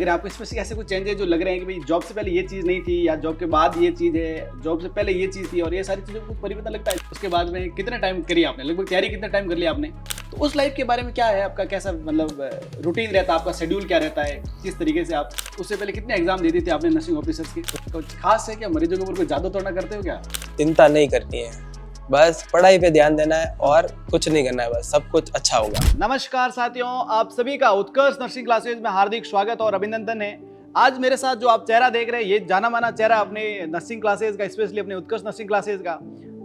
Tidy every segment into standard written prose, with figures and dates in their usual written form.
रहे हैं आपको, इसमें से ऐसे कुछ चेंज है जो लग रहे हैं कि भाई जॉब से पहले ये चीज़ नहीं थी या जॉब के बाद ये चीज़ है, जॉब से पहले ये चीज़ थी और ये सारी चीज़ों को कुछ परिवर्तन लगता है? उसके बाद में कितना टाइम करी आपने, लगभग तैयारी कितना टाइम कर लिया आपने? तो उस लाइफ के बारे में क्या है आपका, कैसा मतलब रूटीन रहता है आपका, शेड्यूल क्या रहता है, किस तरीके से आप उससे पहले कितने एग्जाम दे दिए थे आपने नर्सिंग ऑफिसर्स के? कुछ खास है क्या, मरीजों के ऊपर कोई जादू तोड़ना करते हो क्या? चिंता नहीं करनी है, बस पढ़ाई पे ध्यान देना है और कुछ नहीं करना है, बस सब कुछ अच्छा होगा। नमस्कार साथियों, आप सभी का उत्कर्ष नर्सिंग क्लासेज में हार्दिक स्वागत और अभिनंदन है। आज मेरे साथ जो आप चेहरा देख रहे हैं, ये जाना माना चेहरा अपने नर्सिंग क्लासेज का, स्पेशली अपने उत्कर्ष नर्सिंग क्लासेज का,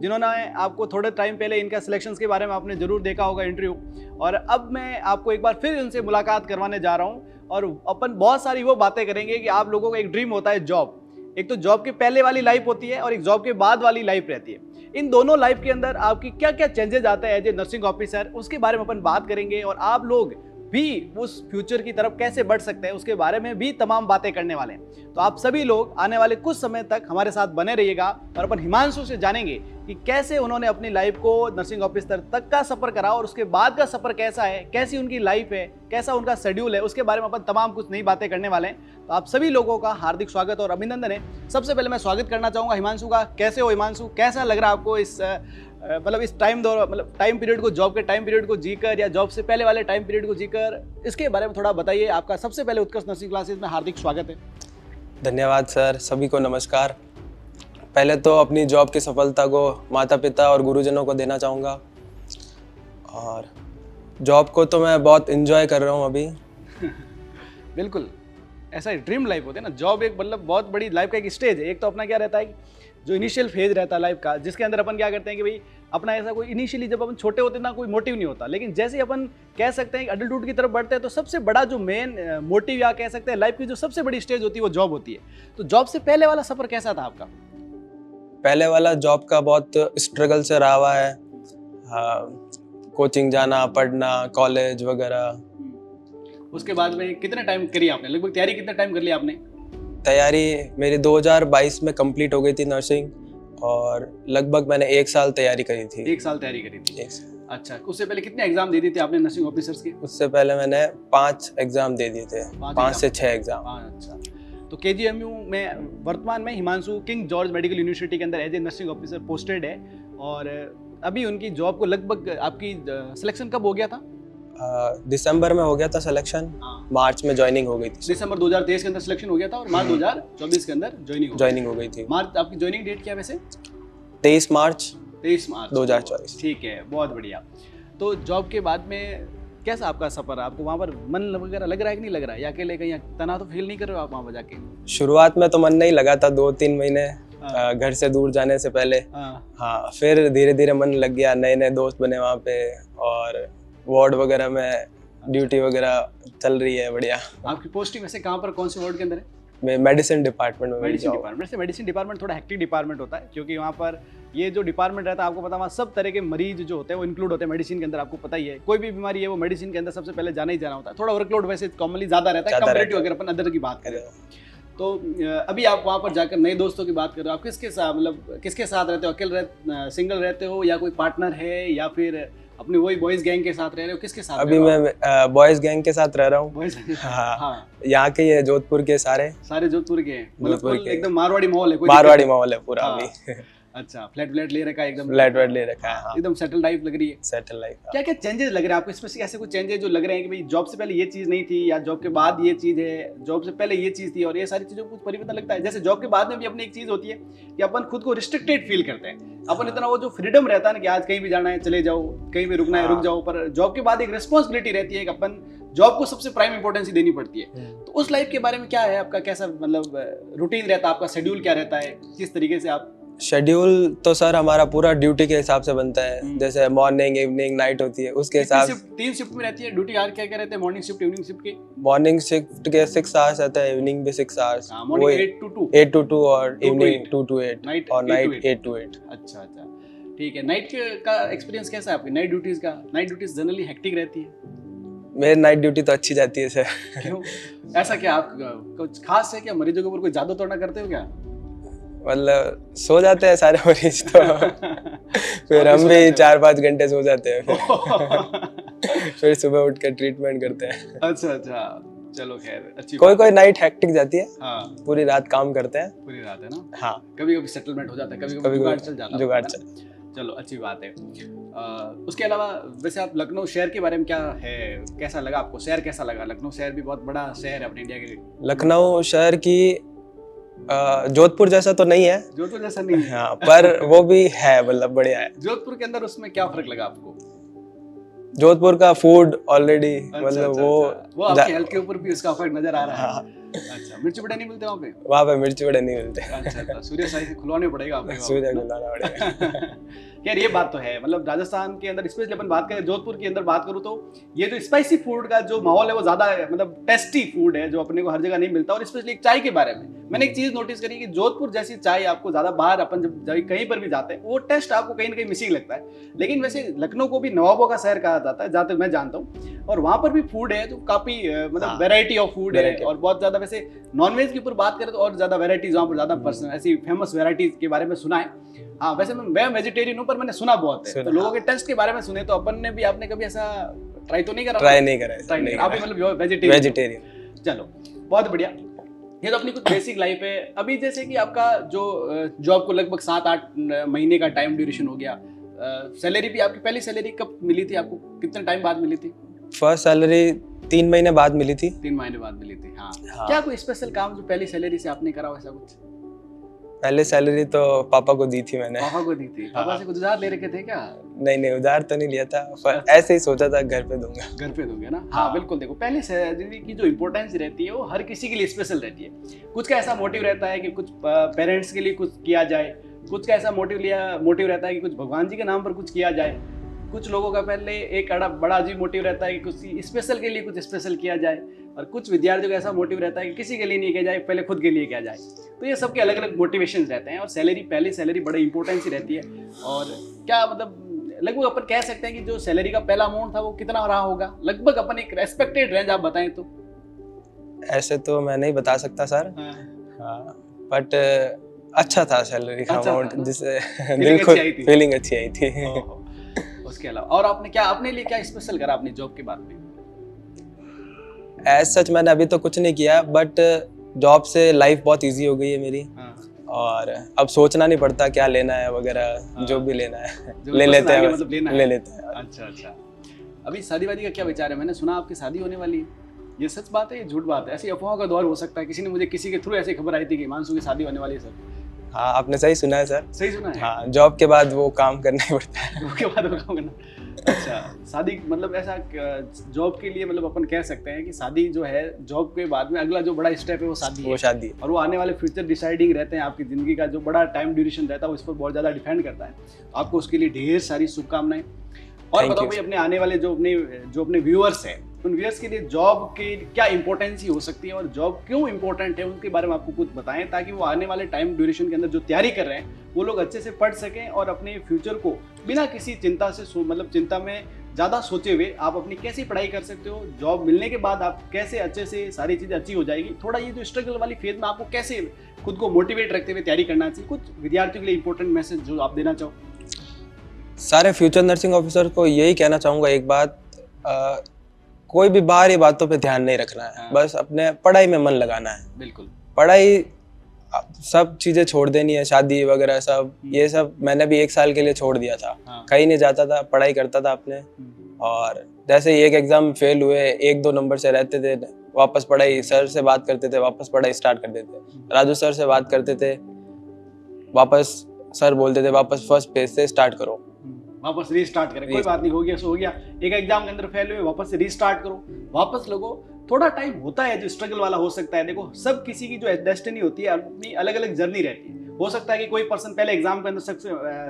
जिन्होंने आपको थोड़े टाइम पहले इनका सिलेक्शंस के बारे में आपने जरूर देखा होगा इंटरव्यू, और अब मैं आपको एक बार फिर इनसे मुलाकात करवाने जा रहा हूँ और अपन बहुत सारी वो बातें करेंगे कि आप लोगों का एक ड्रीम होता है जॉब। एक तो जॉब के पहले वाली लाइफ होती है और एक जॉब के बाद वाली लाइफ रहती है। इन दोनों लाइफ के अंदर आपकी क्या क्या चेंजेस आते हैं एज ए नर्सिंग ऑफिसर, उसके बारे में अपन बात करेंगे और आप लोग भी उस फ्यूचर की तरफ कैसे बढ़ सकते हैं उसके बारे में भी तमाम बातें करने वाले हैं। तो आप सभी लोग आने वाले कुछ समय तक हमारे साथ बने रहिएगा और अपन हिमांशु से जानेंगे कि कैसे उन्होंने अपनी लाइफ को नर्सिंग ऑफिसर तक का सफर करा और उसके बाद का सफर कैसा है, कैसी उनकी लाइफ है, कैसा उनका शेड्यूल है, उसके बारे में अपन तमाम कुछ नई बातें करने वाले हैं। तो आप सभी लोगों का हार्दिक स्वागत और अभिनंदन है। सबसे पहले मैं स्वागत करना चाहूंगा हिमांशु का। कैसे हो हिमांशु, कैसा लग रहा है आपको इस इस टाइम पीरियड को, जॉब के टाइम पीरियड को जीकर या जॉब से पहले वाले टाइम पीरियड को जीकर, इसके बारे में थोड़ा बताइए। आपका सबसे पहले उत्कर्ष नर्सिंग क्लासेस में हार्दिक स्वागत है। धन्यवाद सर, सभी को नमस्कार। पहले तो अपनी जॉब की सफलता को माता पिता और गुरुजनों को देना चाहूँगा, और जॉब को तो मैं बहुत एंजॉय कर रहा हूँ अभी। बिल्कुल, ऐसा ड्रीम लाइफ होती है ना, जॉब एक मतलब बहुत बड़ी लाइफ का एक स्टेज है। एक तो अपना क्या रहता है, जो इनिशियल फेज रहता है लाइफ का, जिसके अंदर अपन क्या करते हैं कि भाई अपना ऐसा कोई इनिशियली जब अपन छोटे होते हैं ना कोई मोटिव नहीं होता, लेकिन जैसे अपन कह सकते हैं कि अडल्टहुड की तरफ बढ़ते हैं तो सबसे बड़ा जो मेन मोटिव या कह सकते हैं लाइफ की जो सबसे बड़ी स्टेज होती है वो जॉब होती है। तो जॉब से पहले वाला सफर कैसा था आपका? पहले वाला जॉब का बहुत स्ट्रगल से रहा हुआ है। कोचिंग जाना, पढ़ना, कॉलेज वगैरह। उसके बाद में कितना टाइम करी आपने, लगभग तैयारी कितना टाइम कर लिया आपने? तैयारी मेरी 2022 में कंप्लीट हो गई थी नर्सिंग, और लगभग मैंने 1 साल तैयारी करी थी। 1 साल तैयारी करी थी? 1 साल। अच्छा, उससे पहले कितने एग्जाम दे दिए थे आपने नर्सिंग ऑफिसर्स के? उससे पहले मैंने 5 एग्जाम दे दिए थे, 5 से 6 एग्जाम। अच्छा, तो केजीएमयू में वर्तमान में Himanshu King George Medical University के अंदर as a nursing officer posted है, और अभी उनकी जॉब को लगभग आपकी सिलेक्शन कब हो गया था? दिसंबर में हो गया था सिलेक्शन, मार्च में ज्वाइनिंग हो गई थी। दिसंबर 2023 के अंदर सिलेक्शन हो गया था और मार्च 2024 के अंदर ज्वाइनिंग हो गई थी। मार्च आपकी ज्वाइनिंग डेट क्या है वैसे? 23 मार्च 2024। ठीक है, बहुत बढ़िया। तो जॉब के बाद में कैसा आपका सफर, आपको वहाँ पर मन वगैरह लग रहा है कि नहीं लग रहा है, या अकेले कहीं तनाव तो फील नहीं कर रहे हो आप वहाँ पर जाके? शुरुआत में तो मन नहीं लगा था, 2-3 महीने घर से दूर जाने से पहले। हाँ, फिर धीरे धीरे मन लग गया, नए नए दोस्त बने वहाँ पे, और वार्ड वगैरह में ड्यूटी वगैरह चल रही है बढ़िया। आपकी पोस्टिंग वैसे कहाँ पर, कौन से वार्ड के अंदर है? मैं मेडिसिन डिपार्टमेंट में। मेडिसिन डिपार्टमेंट थोड़ा हेक्टिक डिपार्टमेंट होता है, क्योंकि वहाँ पर ये जो डिपार्टमेंट रहता है, आपको पता है वहाँ सब तरह के मरीज जो होते हैं वो इंक्लूड होते हैं मेडिसिन के अंदर। आपको पता ही है, कोई भी बीमारी है वो मेडिसिन के अंदर सबसे पहले जाना ही जाना होता है। थोड़ा वर्कलोड वैसे कॉमनली ज़्यादा रहता है कंपैरेटिव अगर अपन अदर की बात करें तो। अभी आप वहाँ पर जाकर नए दोस्तों की बात कर रहे हो, आप किसके साथ, मतलब किसके साथ रहते हो? अकेले सिंगल रहते हो या कोई पार्टनर है, या फिर अपने वही बॉयज गैंग के साथ रह रहे हो? किसके साथ? अभी मैं बॉयज गैंग के साथ रह रहा हूँ। हाँ, यहाँ के ये जोधपुर के सारे जोधपुर के हैं, मतलब एकदम मारवाड़ी माहौल है? मारवाड़ी माहौल है पूरा अभी। अच्छा, फ्लैट ले रखा है एकदम? फ्लैट ले रखा है, हाँ। एकदम सेटल लाइफ लग रही है? Settle life. क्या क्या चेंजेस लग रहे हैं आपको, इसमें ऐसे कुछ चेंजेस जो लग रहे हैं कि भाई जॉब से पहले ये चीज़ नहीं थी या जॉब के बाद ये चीज़ है, जॉब से पहले ये चीज़ थी, और ये सारी चीज़ों को कुछ परिवर्तन लगता है? जैसे जॉब के बाद में भी अपनी एक चीज़ होती है कि अपन खुद को रिस्ट्रिक्टेड फील करते हैं, अपन इतना वो जो फ्रीडम रहता है ना कि आज कहीं भी जाना है चले जाओ, कहीं भी रुकना है रुक जाओ, पर जॉब के बाद एक रिस्पॉन्सिबिलिटी रहती है कि अपन जॉब को सबसे प्राइम इंपॉर्टेंस देनी पड़ती है। तो उस लाइफ के बारे में क्या है आपका, कैसा मतलब रूटीन रहता है आपका, शेड्यूल क्या रहता है, किस तरीके से आप? शेड्यूल तो सर हमारा पूरा ड्यूटी के हिसाब से बनता है, जैसे मॉर्निंग, इवनिंग, नाइट होती है, उसके हिसाब से 3 शिफ्ट में रहती है ड्यूटी। यार क्या क्या रहते हैं, मॉर्निंग शिफ्ट, इवनिंग शिफ्ट के? मॉर्निंग शिफ्ट के 6 आवर्स रहता है, इवनिंग भी 6 आवर्स। मॉर्निंग 8 to 2 और इवनिंग 2 to 8 और नाइट 8 to 8। अच्छा, ठीक है। नाइट का एक्सपीरियंस कैसा है आपकी, नाइट ड्यूटीज का? नाइट ड्यूटीज जनरली हेक्टिक रहती है? मेरी नाइट ड्यूटी तो अच्छी जाती है सर। क्यों, ऐसा क्या आप कुछ खास है क्या, मरीजों के ऊपर कोई जादू तोड़ना करते हो क्या? मतलब सो जाते हैं सारे मरीज तो फिर हम भी 4-5 घंटे सो जाते हैं फिर सुबह उठ कर ट्रीटमेंट करते हैं। अच्छा, चलो खैर अच्छी कोई कोई नाइट हैक्टिक जाती है, हाँ पूरी रात काम करते हैं। पूरी रात है ना। हाँ कभी कभी सेटलमेंट हो जाता है, कभी कभी कभी जुगाड़ कभी चल जाता है, जुगाड़ है ना? चल। चलो अच्छी बात है। उसके अलावा वैसे आप लखनऊ शहर के बारे में क्या है, कैसा लगा आपको, शहर कैसा लगा? लखनऊ शहर भी बहुत बड़ा शहर है अपने इंडिया के। लखनऊ शहर की जोधपुर जैसा तो नहीं है, जोधपुर जैसा नहीं है। हाँ, पर वो भी है, मतलब बढ़िया है। जोधपुर के अंदर उसमें क्या फर्क लगा आपको? जोधपुर का फूड ऑलरेडी अच्छा, मतलब अच्छा, वो अच्छा। वो आपके हेल्थ के ऊपर भी उसका फर्क नजर आ रहा है। हाँ, अच्छा, मिर्ची बड़े नहीं मिलते वहाँ पे? वहाँ पे मिर्ची बड़े नहीं मिलते। अच्छा अच्छा, सूर्य साई से खुलवाने पड़ेगा आपको वहाँ सूर्य पे ना? गुलाना पड़ेगा। यार ये बात तो है, मतलब राजस्थान के अंदर स्पेशली अपन बात करें, जोधपुर के अंदर बात करूँ तो ये जो स्पाइसी फूड का जो माहौल है वो ज्यादा मतलब टेस्टी फूड है, जो अपने को हर जगह नहीं मिलता। और स्पेशली चाय के बारे में मैंने एक चीज नोटिस करी कि जोधपुर जैसी चाय आपको ज्यादा बाहर अपन जब कहीं पर भी जाते हैं वो टेस्ट आपको कहीं ना कहीं मिसिंग लगता है। लेकिन वैसे लखनऊ को भी नवाबों का शहर कहा जाता है जहाँ तक मैं जानता हूँ, और वहाँ पर भी फूड है जो काफी मतलब हाँ, वेराइटी ऑफ फूड है। variety। और बहुत ज्यादा वैसे नॉनवेज के ऊपर बात करें तो और ज्यादा वेराइटीज वहाँ पर ज्यादा पर्सन ऐसी फेमस वेराइटीज के बारे में सुना है। हाँ वैसे मैं वेजिटेरियन हूँ पर मैंने सुना बहुत है, तो लोगों के टेस्ट के बारे में सुने। तो अपन ने भी, आपने कभी ऐसा ट्राई तो नहीं करा? ट्राई नहीं करा है, ट्राई नहीं नहीं करा, आप करा भी मतलब वेजिटेरियन? वेजिटेरियन। चलो बहुत बढ़िया। ये तो अपनी कुछ बेसिक लाइफ है। अभी जैसे कि आपका जो जॉब को लगभग 7-8 महीने का टाइम ड्यूरेशन हो गया, सैलरी भी आपकी पहली सैलरी कब मिली थी आपको, कितने टाइम बाद मिली थी? फर्स्ट सैलरी 3 महीने बाद मिली थी। 3 महीने बाद मिली थी। हाँ, हाँ। क्या कोई स्पेशल काम जो पहली सैलरी से आपने करा हो ऐसा कुछ? पहले सैलरी तो पापा को दी थी मैंने। पापा को दी थी? पापा हाँ। से कुछ उधार ले रखे थे क्या? नहीं उधार तो नहीं लिया था, पर अच्छा। ऐसे ही सोचा था घर पे दूंगा। घर पे दोगे ना? हाँ हाँ। बिल्कुल। देखो पहले सैलरी की जो इम्पोर्टेंस रहती है वो हर किसी के लिए स्पेशल रहती है। कुछ का ऐसा मोटिव रहता है कि कुछ पेरेंट्स के लिए कुछ किया जाए, कुछ का ऐसा मोटिव रहता है कि कुछ भगवान जी के नाम पर कुछ किया जाए, कुछ लोगों का पहले एक बड़ा अजीब मोटिव रहता है कि कुछ स्पेशल के लिए कुछ स्पेशल किया जाए, और कुछ विद्यार्थियों का ऐसा मोटिव रहता है कि किसी के लिए नहीं किया जाए, पहले खुद के लिए किया जाए। तो ये सबके अलग अलग मोटिवेशंस रहते हैं, और पहली सैलरी बड़े इंपॉर्टेंस ही रहती है। और क्या मतलब लगभग अपन कह सकते हैं कि जो सैलरी का पहला अमाउंट था वो कितना रहा होगा लगभग? अपन एक रेस्पेक्टेड रेंज आप बताएं तो। ऐसे तो मैं नहीं बता सकता सर, हाँ, बट अच्छा था सैलरी का अच्छा था अमाउंट, ना? जिससे Feeling अच्छी आई थी? फीलिंग अच्छी आई थी। ओहो। उसके अलावा और आपने क्या अपने लिए क्या स्पेशल करा अपनी जॉब के बाद में? एज सच मैंने अभी तो कुछ नहीं किया, बट जॉब से लाइफ बहुत इजी हो गई है मेरी, हाँ। और अब सोचना नहीं पड़ता क्या लेना है वगैरह, हाँ। जो भी लेना है जो ले पसंद लेते आ गया हैं, मतलब लेना है। ले लेते हैं। अच्छा अच्छा। अभी शादी वादी का क्या विचार है? मैंने सुना आपकी शादी होने वाली है, ये सच बात है ये झूठ बात है? ऐसी अफवाहों का दौर हो सकता है, किसी ने मुझे किसी के थ्रू ऐसी खबर आई थी कि हिमांशु की शादी होने वाली है सर। हाँ, आपने सही सुना है सर। सही सुना है? हाँ, जॉब के बाद वो काम करना ही पड़ता है। उसके बाद वो काम करना। अच्छा, शादी मतलब ऐसा जॉब के लिए मतलब अपन कह सकते हैं कि शादी जो है जॉब के बाद में अगला जो बड़ा स्टेप है वो शादी वो है। शादी है। और वो आने वाले फ्यूचर डिसाइडिंग रहते हैं, आपकी ज़िंदगी का जो बड़ा टाइम ड्यूरेशन रहता है वो इस पर बहुत ज़्यादा डिपेंड करता है। आपको उसके लिए ढेर सारी शुभकामनाएं। और Thank बताओ you, भाई, अपने आने वाले जो अपने व्यूअर्स हैं, उन व्यूअर्स के लिए जॉब की क्या इंपॉर्टेंस हो सकती है और जॉब क्यों इंपॉर्टेंट है, उनके बारे में आपको कुछ बताएं, ताकि वो आने वाले टाइम ड्यूरेशन के अंदर जो तैयारी कर रहे हैं वो लोग अच्छे से पढ़ सकें और अपने फ्यूचर को बिना किसी चिंता से मतलब चिंता में ज़्यादा सोचे हुए आप अपनी कैसी पढ़ाई कर सकते हो, जॉब मिलने के बाद आप कैसे अच्छे से सारी चीज़ें अच्छी हो जाएगी। थोड़ा ये जो स्ट्रगल वाली फेज में आपको कैसे खुद को मोटिवेट रखते हुए तैयारी करना चाहिए, कुछ विद्यार्थियों के लिए इंपॉर्टेंट मैसेज जो आप देना चाहो। सारे फ्यूचर नर्सिंग ऑफिसर को यही कहना चाहूँगा एक बात, कोई भी बाहरी बातों पे ध्यान नहीं रखना है, हाँ। बस अपने पढ़ाई में मन लगाना है। बिल्कुल। पढ़ाई सब चीज़ें छोड़ देनी है, शादी वगैरह सब, ये सब मैंने भी 1 साल के लिए छोड़ दिया था। हाँ। कहीं नहीं जाता था, पढ़ाई करता था अपने। और जैसे ही एक एग्जाम फेल हुए, 1-2 नंबर से रहते थे, वापस पढ़ाई, सर से बात करते थे, वापस पढ़ाई स्टार्ट कर देते। राजू सर से बात करते थे, वापस सर बोलते थे वापस फर्स्ट पेज से स्टार्ट करो, वापस रीस्टार्ट करें, कोई बात नहीं, हो गया सो हो गया। एक एग्जाम के अंदर फेल हुए, वापस से रीस्टार्ट करो, वापस लगो। थोड़ा टाइम होता है जो स्ट्रगल वाला हो सकता है। देखो, सब किसी की जो डेस्टिनी होती है अपनी अलग अलग जर्नी रहती है। हो सकता है कि कोई पर्सन पहले एग्जाम के अंदर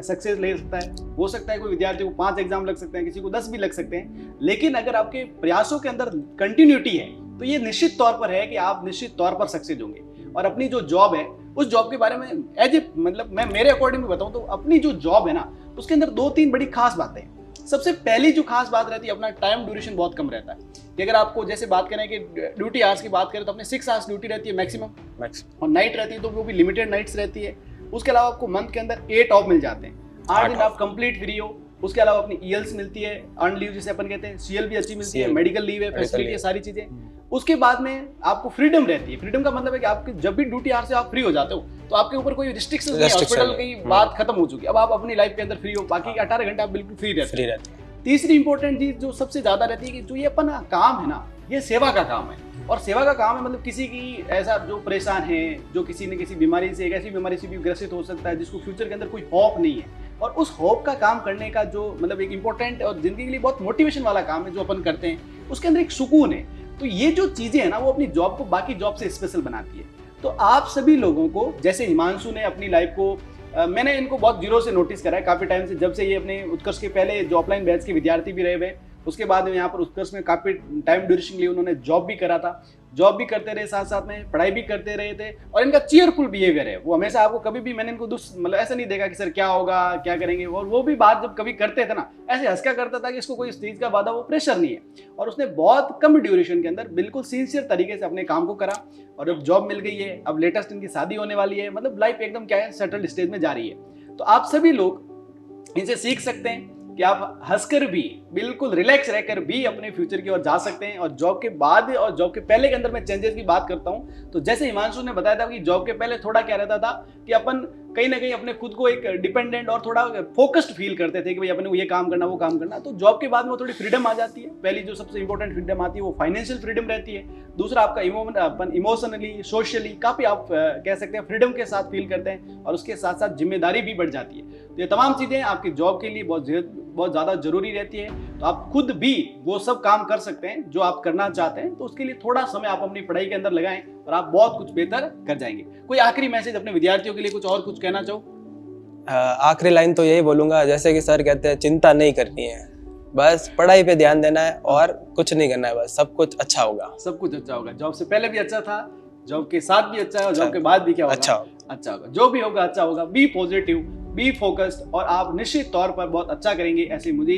सक्सेस ले सकता है, हो सकता है कोई विद्यार्थी को 5 एग्जाम लग सकते हैं, किसी को 10 भी लग सकते हैं। लेकिन अगर आपके प्रयासों के अंदर कंटिन्यूटी है तो ये निश्चित तौर पर है कि आप निश्चित तौर पर सक्सेस होंगे। और अपनी जो जॉब है उस जॉब के बारे में एज ए मतलब मैं मेरे अकॉर्डिंग बताऊं तो अपनी जो जॉब है ना उसके अंदर 2-3 बड़ी खास बातें हैं। सबसे पहली जो खास बात रहती है, अपना टाइम ड्यूरेशन बहुत कम रहता है। कि अगर आपको जैसे बात करें कि ड्यूटी आवर्स की बात करें तो अपने 6 आवर्स ड्यूटी रहती है मैक्सिमम, और नाइट रहती है तो वो भी लिमिटेड नाइट्स रहती है। उसके अलावा आपको मंथ के अंदर 8 ऑफ मिल जाते हैं, 8 दिन आप कंप्लीट फ्री हो। उसके अलावा अपनी ईएलस मिलती है, अर्न लीव जिसे अपन कहते हैं, सीएल भी अच्छी मिलती है, CL, मेडिकल लीव है, medical फैसिलिटी है, leave। सारी चीजें। उसके बाद में आपको फ्रीडम रहती है। फ्रीडम का मतलब है कि आपके जब भी ड्यूटी आवर से आप फ्री हो जाते हो तो आपके ऊपर कोई रिस्ट्रिक्शन नहीं है, Restriction हॉस्पिटल की बात खत्म हो चुकी है। अब आप अपनी लाइफ के अंदर फ्री हो, बाकी 18 घंटे आप बिल्कुल फ्री रहते फ्री हो। रहते हैं। तीसरी इंपॉर्टेंट चीज जो सबसे ज्यादा रहती है कि जो ये अपन काम है ना, ये सेवा का काम है। और सेवा का काम है मतलब किसी की ऐसा जो परेशान है, जो किसी न किसी बीमारी से, एक ऐसी बीमारी से भी ग्रसित हो सकता है जिसको फ्यूचर के अंदर कोई होप नहीं है, और उस होप का काम करने का जो मतलब एक इंपॉर्टेंट और जिंदगी के लिए बहुत मोटिवेशन वाला काम है जो अपन करते हैं, उसके अंदर एक सुकून है। तो ये जो चीजें हैं ना, वो अपनी जॉब को बाकी जॉब से स्पेशल बनाती है। तो आप सभी लोगों को, जैसे हिमांशु ने अपनी लाइफ को मैंने इनको बहुत जीरो से नोटिस करा है काफी टाइम से, जब से ये अपने उत्कर्ष के पहले जो ऑफलाइन बैच के विद्यार्थी भी रहे हुए, उसके बाद में यहाँ पर उत्कर्ष में काफी टाइम ड्यूरेशन लिए उन्होंने जॉब भी करा था, जॉब भी करते रहे, साथ साथ में पढ़ाई भी करते रहे थे। और इनका चीयरफुल बिहेवियर है, वो हमेशा आपको कभी भी मैंने इनको मतलब ऐसा नहीं देखा कि सर क्या होगा, क्या करेंगे। और वो भी बात जब कभी करते थे ना, ऐसे हंसका करता था कि इसको कोई इस चीज का वादा, वो प्रेशर नहीं है। और उसने बहुत कम ड्यूरेशन के अंदर बिल्कुल सिंसियर तरीके से अपने काम को करा, और अब जॉब मिल गई है। अब लेटेस्ट इनकी शादी होने वाली है, मतलब लाइफ एकदम क्या है, सेटल्ड स्टेज में जा रही है। तो आप सभी लोग इनसे सीख सकते हैं कि आप हंसकर भी, बिल्कुल रिलैक्स रहकर भी अपने फ्यूचर की ओर जा सकते हैं। और जॉब के बाद और जॉब के पहले के अंदर मैं चेंजेस की बात करता हूं, तो जैसे हिमांशु ने बताया था कि जॉब के पहले थोड़ा क्या रहता था कि अपन कहीं ना कहीं अपने खुद को एक डिपेंडेंट और थोड़ा फोकस्ड फील करते थे कि भाई अपने को ये काम करना, वो काम करना। तो जॉब के बाद में वो थोड़ी फ्रीडम आ जाती है। पहली जो सबसे इंपॉर्टेंट फ्रीडम आती है वो फाइनेंशियल फ्रीडम रहती है। दूसरा आपका अपन इमोशनली, सोशली काफी आप कह सकते हैं फ्रीडम के साथ फील करते हैं, और उसके साथ साथ जिम्मेदारी भी बढ़ जाती है। तो ये तमाम चीजें आपकी जॉब के लिए बहुत ज्यादा जरूरी रहती है। तो आप खुद भी वो सब काम कर सकते हैं जो आप करना चाहते हैं। तो उसके लिए थोड़ा समय आप अपनी पढ़ाई के अंदर लगाएं और आप बहुत कुछ बेहतर कर जाएंगे। कोई आखिरी मैसेज अपने विद्यार्थियों के लिए कुछ और कुछ कहना चाहो? आखिरी लाइन तो यही बोलूंगा, जैसे कि सर कहते हैं, चिंता नहीं करनी है, बस पढ़ाई पे ध्यान देना है और कुछ नहीं करना है, बस सब कुछ अच्छा होगा। सब कुछ अच्छा होगा। जॉब से पहले भी अच्छा था, जॉब के साथ भी अच्छा है, और जॉब के बाद भी क्या होगा? अच्छा होगा। जो भी होगा अच्छा होगा। बी पॉजिटिव, बी फोकस्ड, और आप निश्चित तौर पर बहुत अच्छा करेंगे, ऐसे मुझे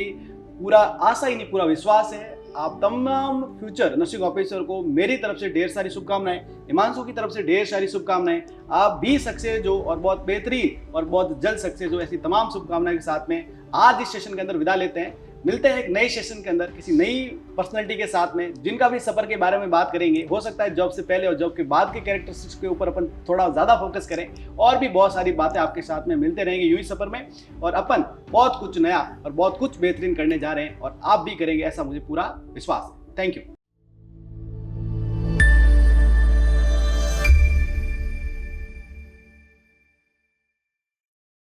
पूरा आशा ही नहीं, पूरा विश्वास है। आप तमाम फ्यूचर नर्सिंग ऑफिसर को मेरी तरफ से ढेर सारी शुभकामनाएं, हिमांशु की तरफ से ढेर सारी शुभकामनाएं। आप भी सक्सेस हो और बहुत बेहतरीन और बहुत जल्द सक्सेस हो, ऐसी तमाम शुभकामनाएं के साथ में आज इस सेशन के अंदर विदा लेते हैं। मिलते हैं एक नए सेशन के अंदर किसी नई पर्सनैलिटी के साथ में, जिनका भी सफर के बारे में बात करेंगे। हो सकता है जॉब से पहले और जॉब के बाद के कैरेक्टरिस्टिक्स के ऊपर अपन थोड़ा ज्यादा फोकस करें, और भी बहुत सारी बातें आपके साथ में मिलते रहेंगे यूं ही सफर में। और अपन बहुत कुछ नया और बहुत कुछ बेहतरीन करने जा रहे हैं, और आप भी करेंगे, ऐसा मुझे पूरा विश्वास है। Thank you.